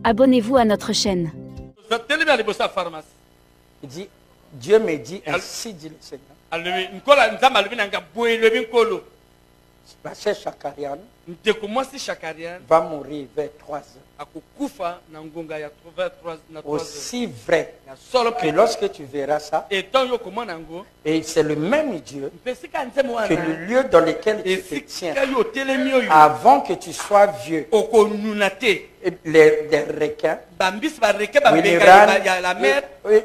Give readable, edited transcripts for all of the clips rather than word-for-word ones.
Abonnez-vous à notre chaîne. Il dit, Dieu me dit, ainsi dit le Seigneur. Pasteur Chakarian va mourir vers 3 heures. Aussi vrai que lorsque tu verras ça, et c'est le même Dieu que le lieu dans lequel tu te tiens, avant que tu sois vieux, les requins,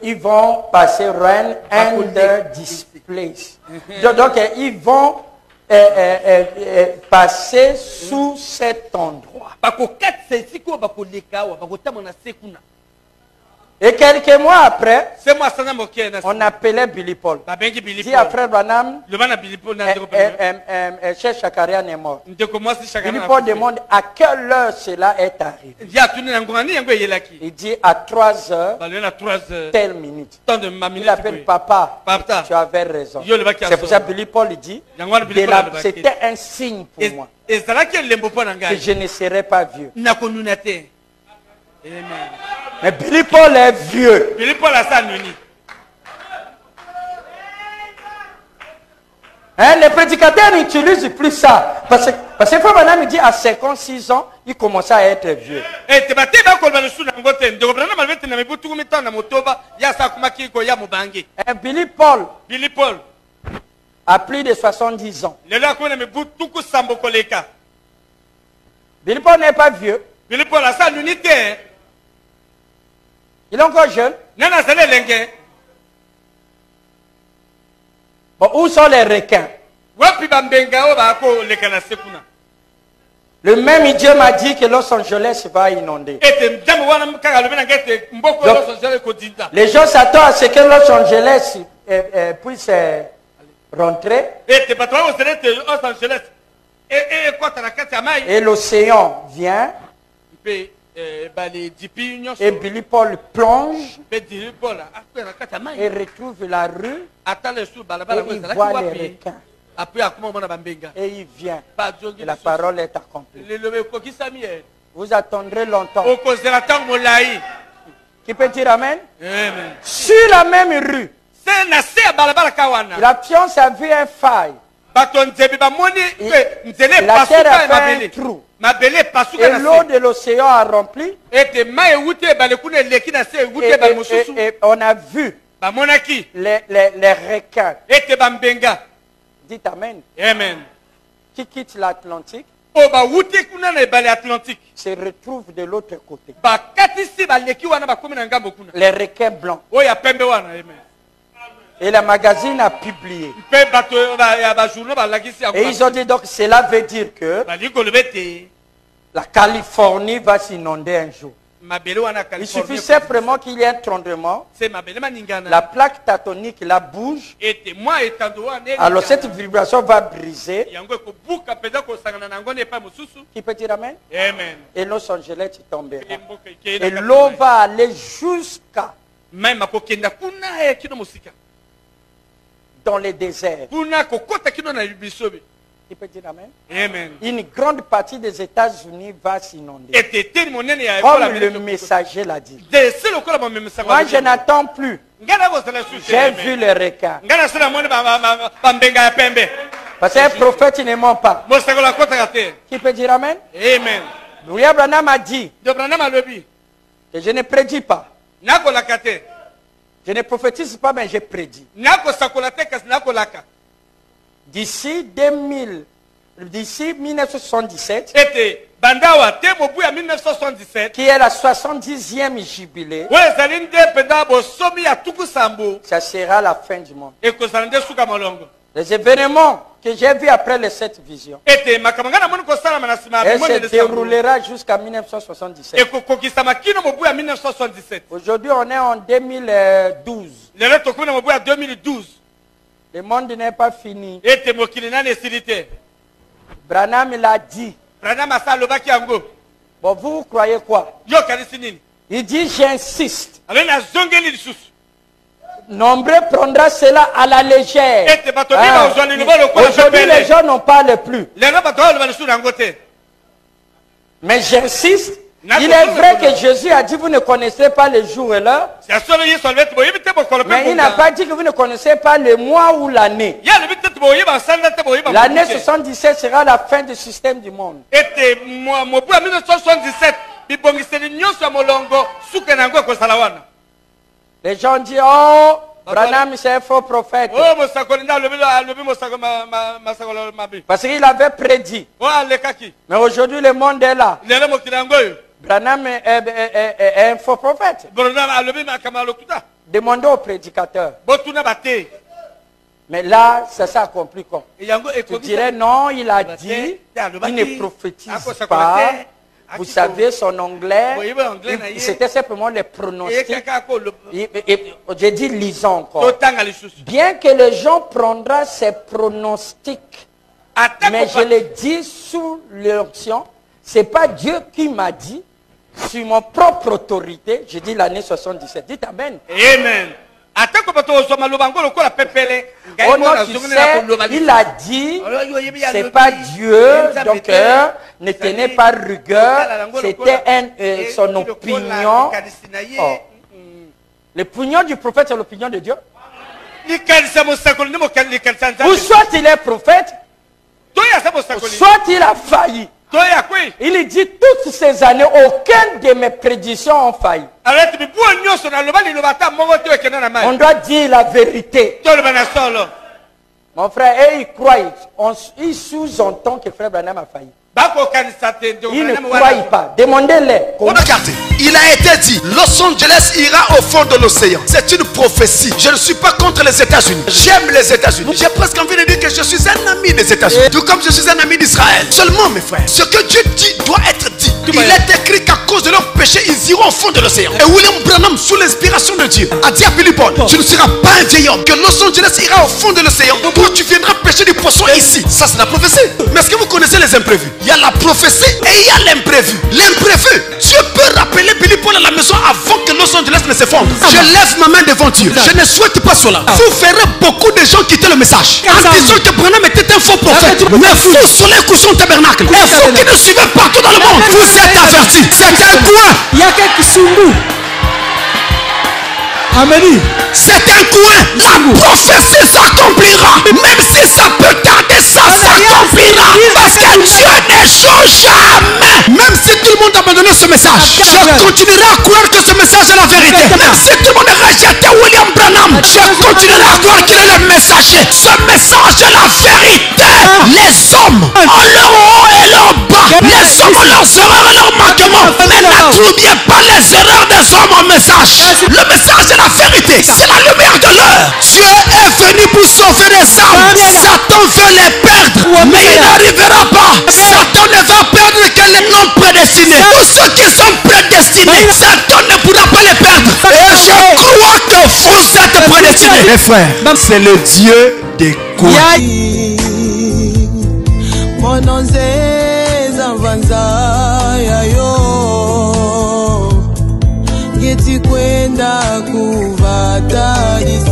ils vont passer run and displace. Donc ils vont passer sous cet endroit. Et quelques mois après, on appelait Billy Paul. Dit à frère Branham, Cheikh Chakarian est mort. Billy Paul demande à quelle heure cela est arrivé. Il dit à 3 heures, telle minute. Il appelle papa, tu avais raison. C'est pour ça que Billy Paul dit, c'était un signe pour moi que je ne serais pas vieux. Mais Billy Paul est vieux. Billy Paul a ça nuni. Les prédicateurs n'utilisent plus ça. Parce que Frère Branham dit à 56 ans, il commençait à être vieux. Billy Paul a plus de 70 ans. Billy Paul n'est pas vieux. Billy Paul a ça l'unité. Il est encore jeune. Bon, où sont les requins? Le même Dieu m'a dit que Los Angeles va inonder. Donc, les gens s'attendent à ce que Los Angeles puisse rentrer. Et l'océan vient. Et Billy Paul plonge et retrouve la rue et il voit les requins. Et il vient. Et la parole est accomplie. Vous attendrez longtemps. Qui peut dire amen? Amen. Sur la même rue, la fiance a vu un faille. La terre a fait un trou. Et l'eau de l'océan a rempli. Et on a vu les requins. Dites amen. Amen. Qui quitte l'Atlantique se retrouve de l'autre côté. Les requins blancs. Et le magazine a publié. Et ils ont dit donc cela veut dire que la Californie va s'inonder un jour. Il suffit simplement qu'il y ait un tremblement. La plaque tectonique la bouge. Alors cette vibration va briser. Qui peut dire amen? Amen. Et Los Angeles tombera. Et l'eau va aller jusqu'à dans les déserts. Il peut dire amen. Amen. Une grande partie des États-Unis va s'inonder. Comme le messager l'a dit. Moi, je n'attends plus. J'ai vu les requins. Parce qu'un prophète ne ment pas. Qui peut dire amen? Amen. William Branham a dit que je ne prédis pas. Je ne prophétise pas, mais je prédis. D'ici 1977, qui est la 70e jubilé, ça sera la fin du monde. Les événements que j'ai vus après les 7 visions, elle se déroulera jusqu'à 1977. Aujourd'hui, on est en 2012. Le monde n'est pas fini. Branham l'a dit. Bon, vous croyez quoi? Il dit, j'insiste. Nombreux prendra cela à la légère. Aujourd'hui, les gens n'en parlent plus. Mais j'insiste, Il est vrai que Jésus a dit vous ne connaissez pas le jour et l'heure. Mais il n'a pas dit que vous ne connaissez pas le mois ou l'année. L'année 77 sera la fin du système du monde. Les gens disent oh, Branham c'est un faux prophète. Parce qu'il avait prédit. Mais aujourd'hui le monde est là. Branham est un faux prophète. Demandez au prédicateur. Mais là, ça s'est accompli comme. Tu dirais non, il a dit, il ne prophétise pas. Vous savez, son anglais, c'était simplement les pronostics. J'ai dit lisons encore. Bien que les gens prendront ces pronostics, mais je le dis sous l'onction, ce n'est pas Dieu qui m'a dit, sur mon propre autorité, j'ai dit l'année 77. Dites Amen. Amen. Oh non, tu sais, il a dit, c'est pas Dieu, donc ne tenez pas rigueur, c'était son opinion. Oh. L'opinion du prophète, c'est l'opinion de Dieu. Ou soit il est prophète, soit il a failli. Il dit toutes ces années, aucune de mes prédictions ont failli. On doit dire la vérité. Mon frère, et il croit, il sous-entend que frère Branham a failli. Il ne croit pas. Demandez-les. Regardez, il a été dit, Los Angeles ira au fond de l'océan. C'est une prophétie. Je ne suis pas contre les États-Unis. J'aime les États-Unis. J'ai presque envie de dire que je suis un ami des États-Unis. Tout comme je suis un ami d'Israël. Seulement, mes frères, ce que Dieu dit doit être dit. Il est écrit qu'à cause de leurs péchés, ils iront au fond de l'océan. Et William Branham, sous l'inspiration de Dieu, a dit à Billy Paul, tu ne seras pas un vieil homme. Que Los Angeles ira au fond de l'océan. Toi, tu viendras pêcher du poisson ici. Ça, c'est la prophétie. Mais est-ce que vous connaissez les imprévus? Il y a la prophétie et il y a l'imprévu. L'imprévu, Dieu peut rappeler Billy Paul à la maison avant que Los Angeles ne s'effondre. Je lève ma main devant Dieu. Je ne souhaite pas cela. Vous ferez beaucoup de gens quitter le message en disant que Branham était un faux prophète. Mais vous, sur les couchons tabernacle, et vous qui nous suivez partout dans le monde, vous êtes avertis. C'est un coin. Il y a quelques sous-mous. Amen. C'est un coin. La prophétie s'accomplira. Même si ça peut tarder, ça s'accomplira. Parce que Dieu ne change jamais. Même si tout le monde a abandonné ce message, je continuerai à croire que ce message est la vérité. Même si tout le monde a rejeté William Branham, je continuerai à croire qu'il est le messager. Ce message est la vérité. Les hommes ont leur haut et leur bas. Les hommes ont leurs erreurs et leurs manquements. Mais n'attribuez pas les erreurs des hommes au message. Le message est la vérité. C'est la lumière de l'heure. Dieu est venu pour sauver les âmes. Satan veut les perdre, mais il n'arrivera pas. Satan ne va perdre que les non prédestinés. Tous ceux qui sont prédestinés, Satan ne pourra pas les perdre. Et je crois que vous êtes prédestinés. Mes frères, c'est le Dieu des coins. Kwenda kuvatalise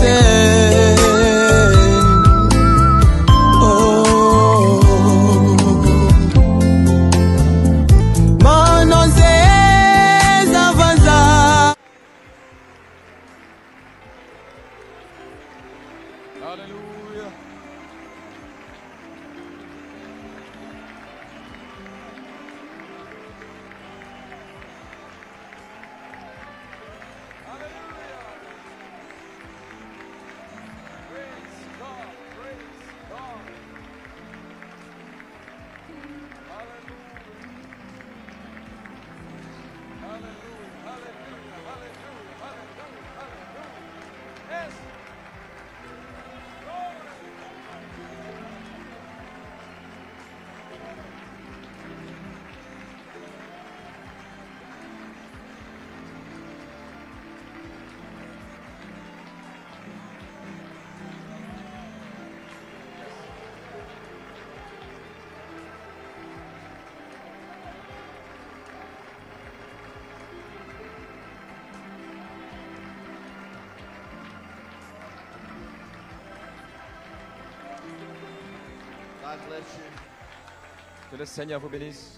Que le Seigneur vous bénisse.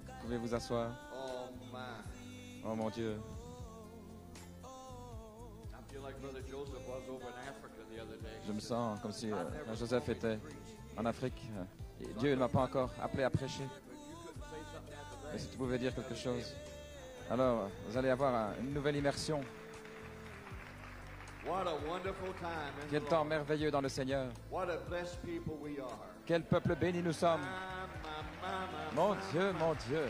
Vous pouvez vous asseoir. Oh mon Dieu. Je me sens comme si Joseph était en Afrique. Et Dieu ne m'a pas encore appelé à prêcher. Mais si tu pouvais dire quelque chose. Alors, vous allez avoir une nouvelle immersion. Quel temps merveilleux dans le Seigneur. Quel peuple béni nous sommes. Mon Dieu, mon Dieu.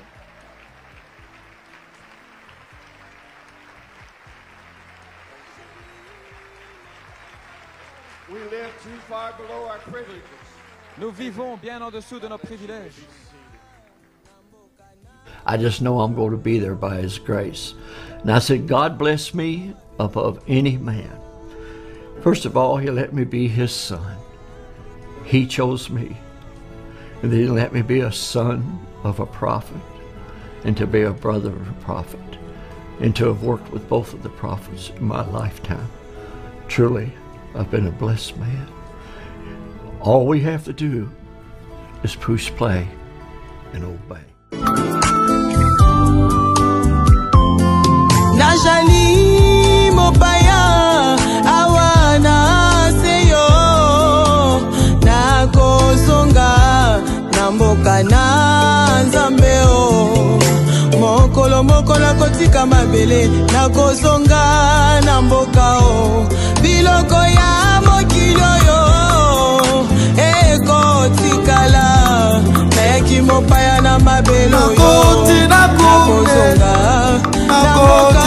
Nous vivons bien en dessous de nos privilèges. I just know I'm going to be there by His grace. And I said, God bless me above any man. First of all, He let me be His son. He chose me. And then He let me be a son of a prophet, and to be a brother of a prophet, and to have worked with both of the prophets in my lifetime. Truly, I've been a blessed man. All we have to do is push play and obey. Najali mopaya awana seyo nakozonga namboka na nzambeo mokolo mokolo kotika mabele nakozonga namboka o biloko ya mokilo yo ekotikala nayaki mopaya na mabelo yo nakozonga namboka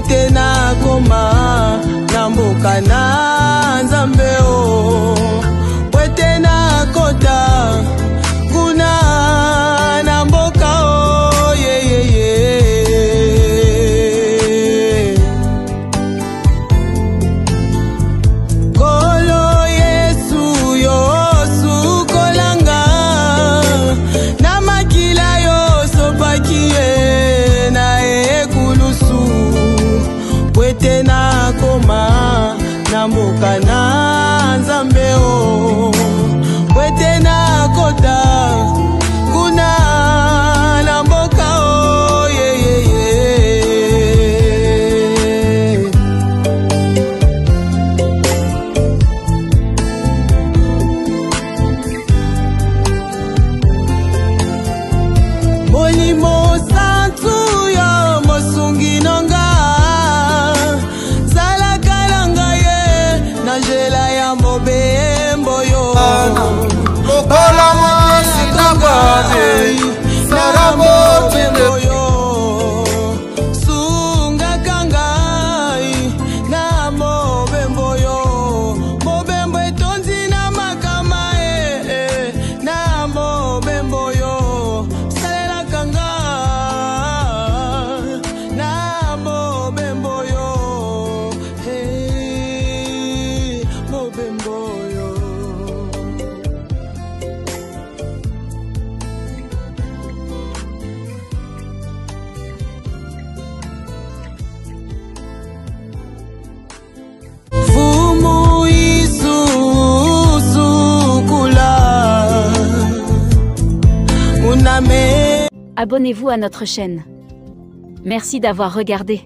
tena koma namboka na nzambeo wetena kota kuna namboka o ye ye ye kolo Yesu yo sukolanga na makila yo sopakie na ekulusu tena koma namboka na nzambeo wetena kota kuna namboka o ye ye ye molimo santu yo mosungi nonga Angela ya mobembo yo Lokola mwasi kabane Sara mobembo yo Sunga kangai na mobembo yo Mobembo etonzi na makama na mobembo yo Salela kanga na mobembo yo Abonnez-vous à notre chaîne. Merci d'avoir regardé.